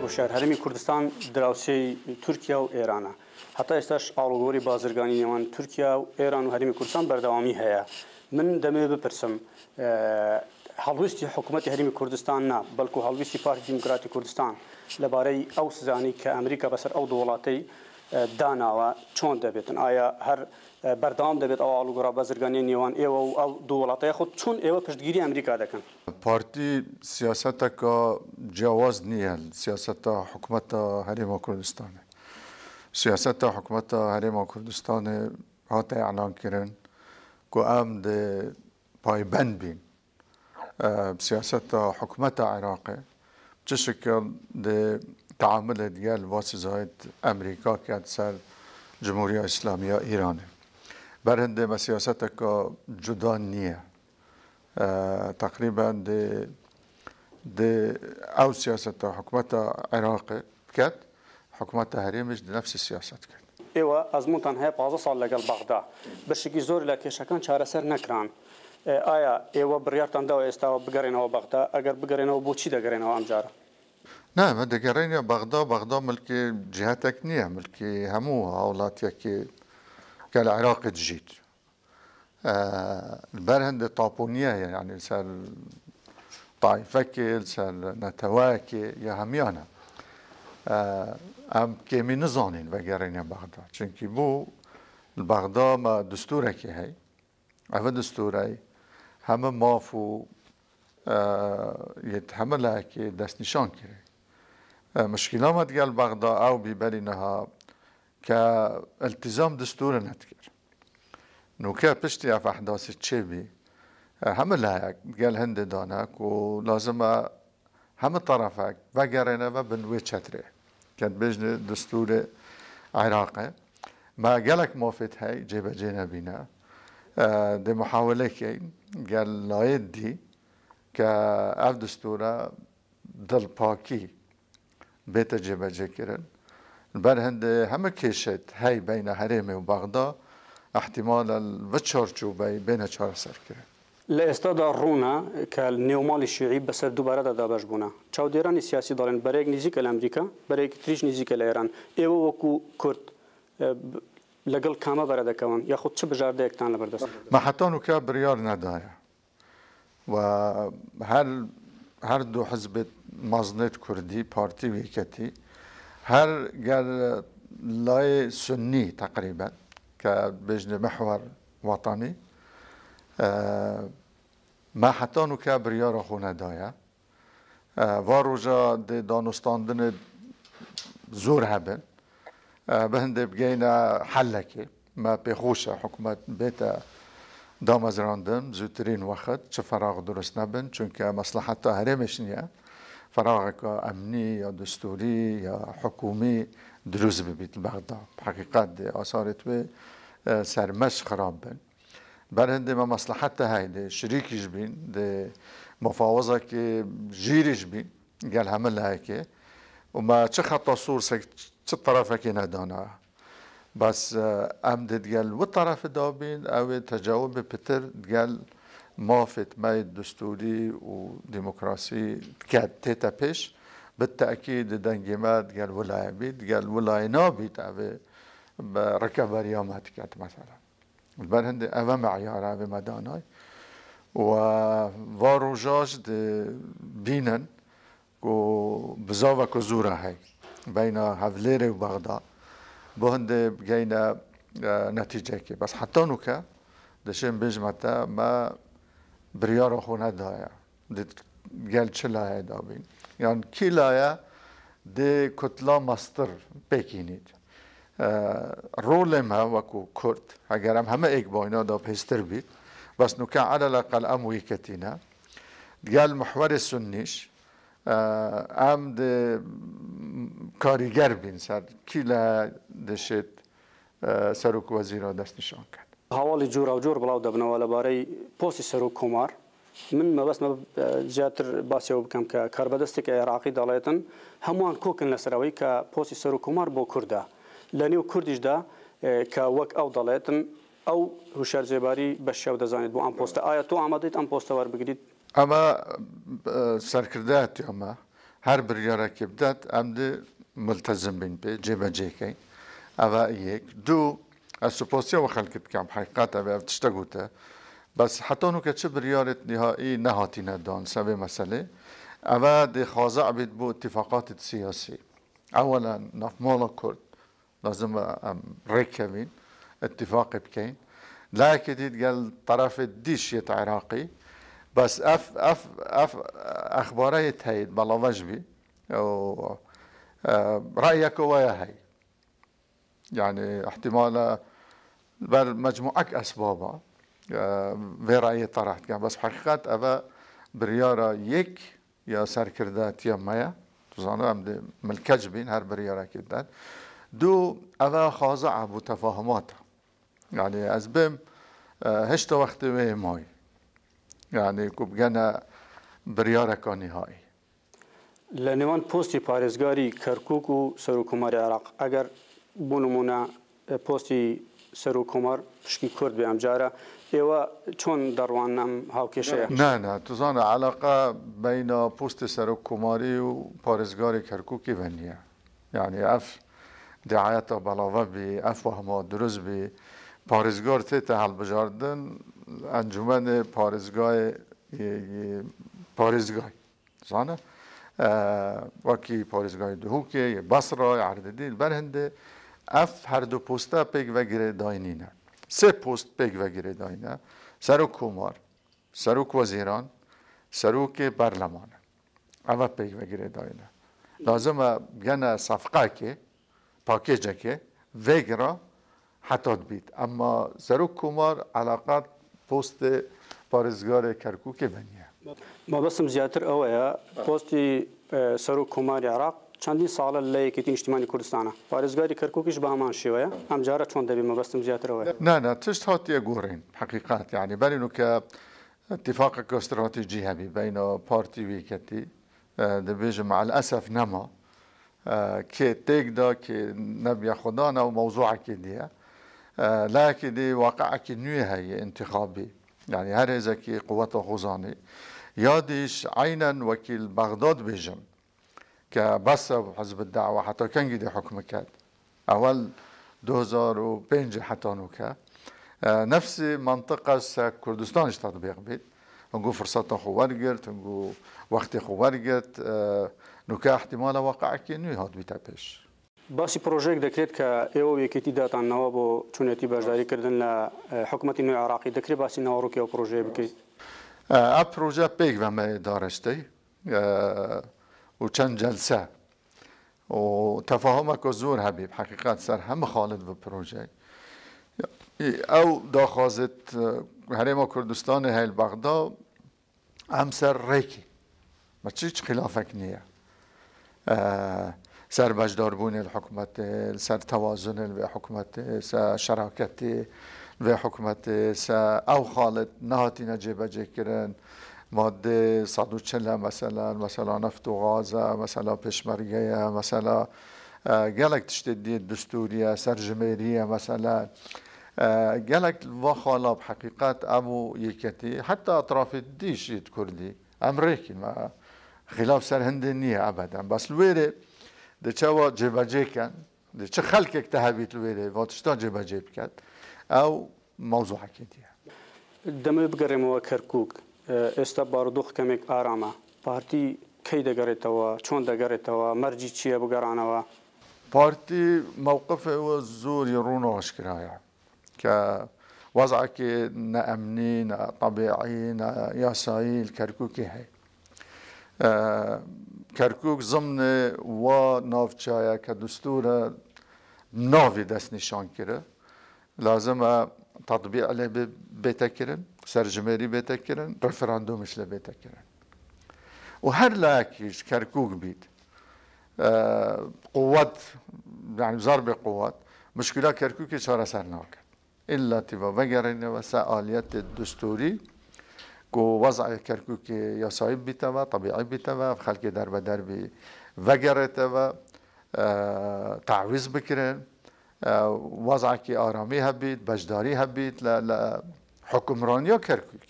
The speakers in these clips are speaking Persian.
هوشیار هەرێمی کوردستان دراوسێی تورکیا و ئێرانە هەتا ئێستاش ئاڵوگۆری بازرگانی نێوان تورکیا و ئێران و هەرێمی کوردستان بەردەوامی هەیە من دەمێ بپرسم هەڵویستی حکوومەتی هەرێمی کوردستان نا بەڵکو هەڵویستی پارتی دیموکراتی کوردستان لەبارەی ئەو سزانی کە ئەمریکا بەسەر ئەو دوو وڵاتەی داناوە چۆن دەبێتن ئایا هەر بەردەوام دەبێت ئەو ئاڵوگۆڕە بازرگانی نێوان ئێوە و ئەو دوو وڵاتەیە خۆ چۆن ئێوە پشتگیری ئەمریکا دەکەن پارتی سیاسەتێکە جیاواز نییە سیاسەتە حکوومەتە هەرێما کوردستانê سیاسەتە حکوومەتە هەرێما کوردستانê هاتە ئەعلانکردن ku em dê payben bîn siyaseta hikûmeta Iraqê çi şekil dê teamülê digel vasîzayet Amerîka ket ser Cumhuriya İslamiya Îranê berhindê me siyaseteka cuda niye teqrîben dê ew siyaseta hikûmeta Iraqê ket hikûmeta herêmê ji nefsî siyaset kir ئێوە ئەزمونتان هەیە 15 ساڵ لەگەڵ بەغدا بەشێکی زۆر لە کێشەکان چارەسەر نەکران ئایا ئێوە بڕیارتان داوە ئێستاوە بگەڕێنەوە بەغدا ئەگەر بگەڕێنەوە بۆچی دەگەڕێنەوە ئەم جارە نامە دەگەڕێنە بەغدا ملکی جهاتێک نییە ملکی هەموو هاوڵاتیەکی کە لە عێراقی دژیت بەر هەندێک تاپۆنیە یعنی سەر تایفەکێ سەر نەتەوایەکێ یا هەمیانە ئەم کێمی نزانین بەگەڕێنە بەغدا چونکی بوو بەغدا مە دستورێکی هەی ئەvە دستورەی هەمە ماف و هەمە لایەکی دەستنیشان کرێ مشکلامە دیگەل بەغدا ئەو بیبەرینەها کە التزام دستورە نەتکرد نوکە پشتی ئەف ئەحداسی چێبی هەمە لایەک گەل هەندێ دانەک و لازمە هەمە طرفێک بەگەڕێنەوە بنوێ چەترێ کە بژنێ دستورê Iraqê me gelek mafêt hey cêbecê nebîne dê muhawelekê gel layê dî ke ev distûra dilpakî bête cêbecekirin ber hindê heme kêşet hey beyne herêmê û Bexda ehtimal vi çarçûbeyê bêne çareserkirin لە ئێستادا ڕوونە کە نێوماڵی شیعی بەسەر دووبارەدا دابەش بوونە چاودێرانی سیاسی دەڵێن بەرەیەک نزیکە لە ئەمریکا بەرەیەکی تریش نزیکە لە ئێران ئێوە وەکو کورد لەگەڵ کامە بەرە دەکەون یاخود چ بژاردەیەکتان لەبەردەست مە حەتا نوکە بڕیار نەدایە و هەردوو حزبێت مەزنێت کوردی پارتی وێکەتی هەر گەر لای سنی تقریبا کە بژنێ محور وەتانی ما حتا نوکە بڕیارە خۆ نەدایە وا ڕۆژە دێ دانوستاندنê زۆر هەبن bi hindê bigeyne hellekê me pêxweş e hikûmet bête damezrandin zûtirîn wexet çi feraq durist nebin çunke mesleheta herêmê niye feraqeka emnî ya distûrî ya hikûmî dirûz bibît Bexda heqîqet dê asarê wê sermeş xirab bin ber hindê me mesleheta heye dê şirîkî ji bîn dê mufawezekê jîrî ji bîn gel heme layekê û me çi xeta sûrsek çi tarafekê nedana bes em dê digel wî tarafê dabîn ew ê tecawübê pitir digel mafê me distûrî û demokrasî tête pêş bi teekîd di dengê me digel wilayê bî digel wilayê nabît ew ê bi rekeberiya me diket mesela ber hindê ev e meyara ev ê me danay û va roja ji bînin ku bizavek zûra hey beyna Hevlêrê û Bexda bu hindê bigeyne netîcekê bes heta nûke dişên bêjme te me biryara xwe nedaye gel çi layê dabîn yan kî laye dê kutla mestir pêkînît rolê me wekû Kurd heger em heme êkbayna da pêstir bît bes nûke aleleqel em wêketîne gel mihwerê sunnîş em dê karîger bîn ser kî le dişêt serok wezîra destnîşan kir هەواڵی جۆرا و جۆر بڵاو دەبنەوە لەبارەی پۆستی سەر و کۆمار من مەبەستمە زیاتر باسیەوە بکەم کە کاربەدەستێک عێراقی دەڵێتن هەمووان کۆکن لەسەرەوەی کە پۆستی سەر و کۆمار بۆ کووردا لە نێو کوردیشدا کە وەک ئەو دەڵێتن ئەو هوشیار جێباری بە شێو دەزانێت بۆ ئەم پۆستە ئایا تۆ ئامادەیت ئەم پۆستە وەربگریت ئەمە سەرکردایەتی ئەمە هر بریاره که بدد امده ملتزم بین به جبه جیکی اوه یک دو السوبوسيا وخلقت كام حقيقة بتشتغوته بس حتى انه كتش بريارة نهائي نهاتينا دان سبب مسألة اما دي خاضع بو اتفاقات السياسية اولا نفمالا كرد لازم ركبين اتفاق بكين لا كديد قال طرف الديشية عراقي بس اف اخبارية هيد بلا وجبي او رأيك ويا هي يعني احتمال مجموعة أسبابها في رأيي طرحت كان بس حقيقة أبا بريارة يك يا سركردات يا مايا تزانو أم ملكجبين هر بريارة كدات دو أبا خاضع بتفاهمات يعني أزبم هشت وقت ماي يعني كوبجانا بريارة كنهائي لنوان پوستی پارێزگاری کەرکووک و سەرۆکۆماری عێراق ئەگەر بۆ نمونە پۆستی سەرۆکۆمار پشکی کورد بێ ئەمجارە ئێوە چۆن دەڕوان ئەم هاوکێشەیە؟ نه تزانە علاقة بين پوست سەرۆکۆماری و پارێزگاری کەرکووکی بەنیە يعني اف دعایەتە بەڵاوە بێ اف وهما دروست بێ پارێزگار تێتە هەڵبژاردن ئەنجومەن پارێزگای زانە وکی پارێزگای دهوکی بصره عرددیل برهنده اف هر دو پوستا پیک وگیره داینینه سه پوست پیک وگیره داینه سروک کمار سروک وزیران سروک برلمان اما پیک وگیره داینه لازم بگن صفقه که پاکیجه که وگرا حتی بید اما سروک کمار علاقات پوست پارێزگار کەرکووک بەنیە مەبەستم زیاتر ئەوەیە پۆستی سەرۆکۆماری عێراق چەندین ساڵە لە یەکێتی نیشتیمانی کوردستانە پارێزگاری کەرکووکیش بە هەمان شێوەیە ئەم جارە چۆن دەبێت مەبەستم زیاتر ئەوەیە نه تشت هاتیە گۆڕین حقیقات يعني بەرین کە اتفاقك استراتيجي هبي بين بارتي ويكتي دبيج مع الأسف نما كي تيجدا كي نبي خدانا وموضوعك دي لكن دي واقعك نوع هي انتخابي يعني هر زكي قوات غزاني ياديش عينا وكيل بغداد بيجم كبس حزب الدعوة حتى كان جدي حكمك أول 2005 حتى نوكا نفس منطقة كردستان تطبيق بيت نقول فرصة خوارجت نقول وقت خوارجت نوكا احتمال واقع كينو هاد بيتابش باسی پروژێک دەکرێت کە ئێوە یەکێتی داتانەوە بۆ چونەتی بەشداریکردن لە حکوومەتی نوێی عێراقی دەکرێت باسی ناوەڕووکی ئەو پروژەیە بکەیت ئەم پروژە پێک بەمە دارشتەی و چەند جەلسە و تەفاهمێک زۆر هەبێ حقیقەت سەر هەموو خاڵت بە پروژەی ئەو داخوازت هەرێما کوردستانی هەیل بەغدا ئەم سەر ڕێکی بە هیچ خلافێک نییە سر بجدار بون الحكومة سر توازن الحكومة سر شراكة الحكومة سر أو خالد نهاتي نجيب جكرن ماده 140 مثلا نفط و غاز مثلا پشمرگه مثلا گلک تشتدی دستوریه سرجمهوریه مثلا گلک و خالب حقیقت امو یکتی حتی اطراف الدیشت کردی امریکی ما خلاف سر هندنیه ابدا بس الویره ده چوا جبهه کن ده چه خلقك تهبيت الويله واتشتا جبهه بكت او موضوع كديه دمه بگەڕێمەوە کەرکووک ئێستا بارودۆخ کەمێک ئارامە پارتی کەی دەگەڕێتەوە چۆن دەگەڕێتەوە مەرجی چییە بگەڕانەوە بارتي موقفه زور يرونه اشكرايا كوضعك نأمني طبيعي ياسايل كركوكي هي كركوك ضمن و نافچايا كدستور نافي دست نشان كره لازم تطبيق عليه بيتكرن سرجمهوري بيتكرن رفراندومش لبيتكرن وهر لاكيش كركوك بيت قوات يعني ضرب قوات مشكلة كركوك شارع سرناك إلا تبا وقرن وسائليات الدستوري كو وضع كركوك يصايب بتوا طبيعي بتوا خلق درب دربي وقرتوا تعويض بكرن وضع كي آرامي هبيت بجداري هبيت لحكمرانيا كركوك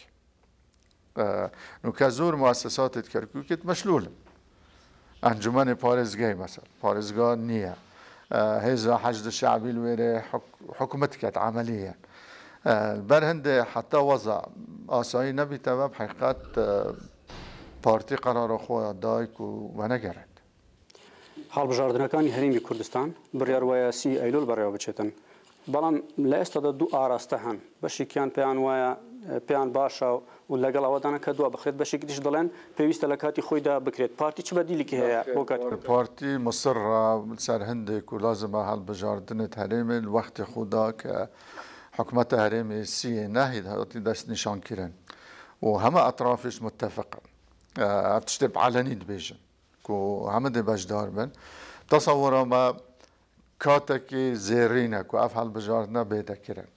نو كزور مؤسسات كركوك مشلولة انجمن پارێزگای مثلا پارێزگا نییە هێزا حەشد شعبی لێرێ حکومت کرد عملیە بەر هەندێ حتا وەزع ئاسایی نەبیتەوە بحقیقت پارتی قەرارە خۆیان دایک و وەنەگەڕێت هەڵبژاردنەکانی هەرێمی کوردستان بڕیار وایە 30 ئەیلۆل بەڕێوە بچێتن بەڵام لە ئێستادا دوو ئاراستە هەن بەشێکیان پێیان وایە پێیان باشە و لەگەڵ ئەوەدانە کە دووە بخرێت بەشێکی دیش دەڵێن پێویستە لە کاتی خۆیدا بکرێت پارتی چ بەدیلێکی هەیە بۆ کاتی پارتی مصرە سەر هەندێک و لازمە هەڵبژاردنت هەرێمێ وەختی خۆدا کە حکومەتە هەرێمی سیە نەهید هەتی دەست نیشانکردن و هەمە ئەطرافش متفقن تشتێ علەنی دبێژن و هەمە دێ بەشدار بن تەسەووڕەمە کاتێکی زێڕینە و ئەف هەڵبژاردنە بێدەکردن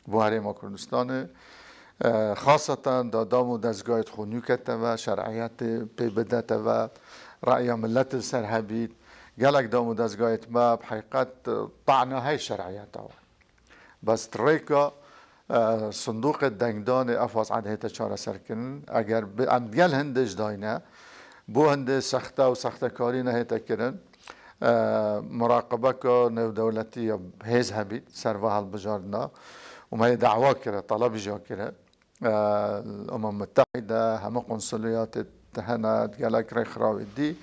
بۆ هەرێما کوردستانê خاصەتەن دادام و دەستگایت خۆنیوکەتەوە شەرعیەتی پێ بدەتەوە ڕەیا ملەتی سەر هەبیت gelek دام و دەستگایت مە بحقیقت طعنە هەی شەرعیەتەوە بەس ڕێکە سندوقت دەنگدانê ئەف وەزعەت هێتە چارەسەرکردن ئەگەر ئەم گەل هەندێش داینە بۆ هەندێ سەختە و سەختەکاری نەهێتەکردن مراقبەکە نێودەوڵەتی هێز هەبیت سەرڤە هەڵبژاردنا وما دعوا كده طلب جا كده الأمم المتحدة هم قنصليات هنا قالك ريخ راوي دي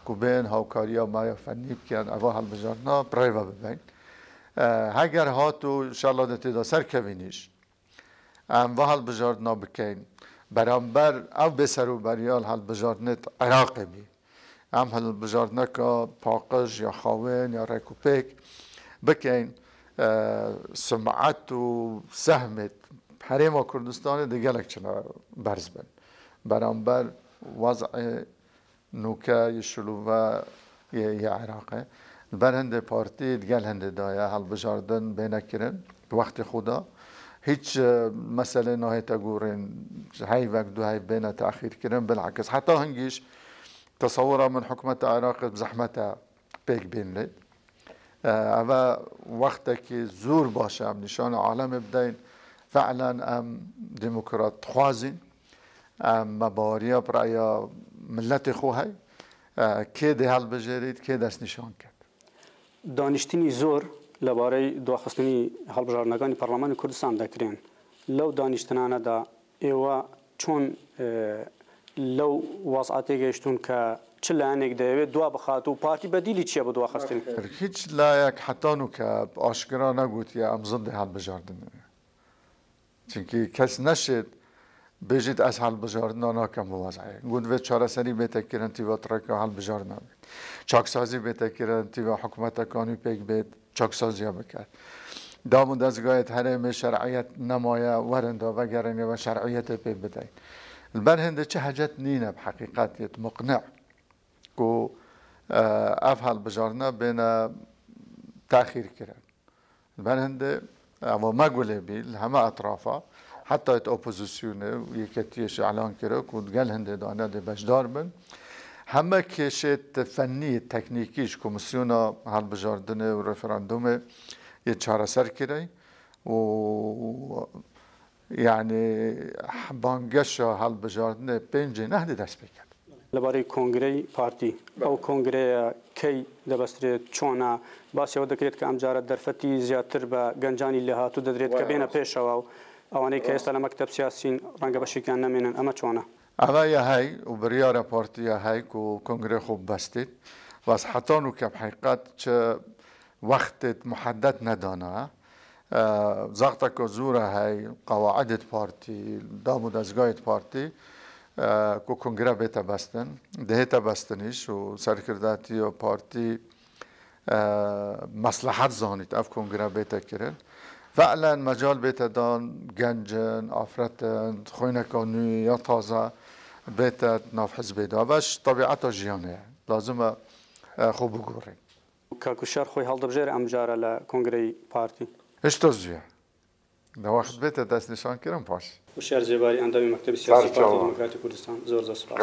كوبين هاوكاريا ما يفني كان أبوها البجارنا بريفا ببين هاجر هاتو إن شاء الله ده سر كبينيش أم وهالبجارنا بكين برامبر أو بسرو بريال هالبجارنت عراقي بي أم هالبجارنا كباقج يا خاوين يا ريكوبيك بكين سمعت و سهمت حريما كردستان دي gelek چنا برز بن برانبر وضع نوكا يشلوه يا عراقه بر هنده پارتی گل هنده دایا هەڵبژاردن بێنەکردن وقتی خدا هیچ مسئله نهایت گورن هاي وقت دو هاي بين تأخير كرن بالعكس حتى هنجيش تصورا من حكومة العراق بزحمتها بيك بين لي اما وقتك زور باشه ام نشان عالم بدين فعلا ام ديمقراط خوازين ام مباريا برايا ملت خوهي كي دي هل بجريد كي دست نشان کرد دانشتنی زور لبارەی دواخستنی هەڵبژاردنەکانی پەرلەمانی کوردستان دەکرێن لەو دانیشتنانە دا ئێوە چۆن لەو وەزعەتێ گەیشتون کە چ لایەنێک دەیەوێت دوا بخات و پارتی بەدیلی چییە بە دواخستن هیچ لایەک حتان و کە ئاشکرا نەگوتیە ئەم زندی هەڵبژاردنە چونکی کەس نەشێت بێژیت ئەس هەڵبژاردنا ناکەم بۆ وەزعەیە گوتوێت چارەسەری بێتەکردن تیڤە تڕێکە هەڵبژاردنا بێت چاکسازی بێتەکردن تیڤە حکوومەتەکانی پێک بێت چاکسازیە بکات دام و دەستگایت هەرێمێ شەرعیەت نەمایە وەرندا بەگەڕێنەوە شەرعیەتە پێ بدەین البەر هێندە چه حەجەت نینە بحەقیقەتێت مقنع و ئەف هەڵبژاردنە بێنە تاخیرکردن البەر هێندێ ئەوە مەگولێ بی لە هەمە ئەطرافە حتى الاوبوزيسيون يكتيش اعلان كده كود قال هندي دانا دي بشدار بن همه كيشت فني تكنيكيش كوميسيونا هالبجاردنه وريفراندوم يتشارة سر كده و يعني بانجشا هالبجاردنه بينجي نهدي دست بكت لبارەی کۆنگرەی پارتی ئەو کۆنگرەیە کەی دەبەسترێت چۆنا باسیەوە دەکرێت کە ئەمجارە دەرفەتی زیاتر بە گەنجانی لە هاتوو دەدرێت کە بێنە پێشەوە و ئەوانەی کە ئێستا لە مەکتەب سیاسین ڕەنگە بەشێکیان نەمێنن ئەمە چۆنە ئەمە هەی و بریارە پارتیە هەیک و کۆنگرێ خوب بەستیت واس حتان و کە بحقیقت چه وقتت محدد ندانا زغطك زورة هاي قواعد بارتي دام و دەستگایت پارتی کو کنگره بیتا بستن دهیتا بستنیش و سرکرداتی و پارتی مصلحت زانید اف کنگره بیتا کرد فعلا مجال بیتا دان گنجن آفرتن خوینه کانوی یا تازه بیتا ناف حزبی دا باش طبیعتا جیانه لازمه خوب بگورین کاکوشار خوی هەڵ دەبژێر ئەمجارە لە کۆنگرەی پارتی هشتا زیه ده وقت بیتا دست نشان کردم پاش وشار جێباری ئەندامی مەکتەبی سیاسی پارتی دموکراتی کوردستان زۆر سپاس.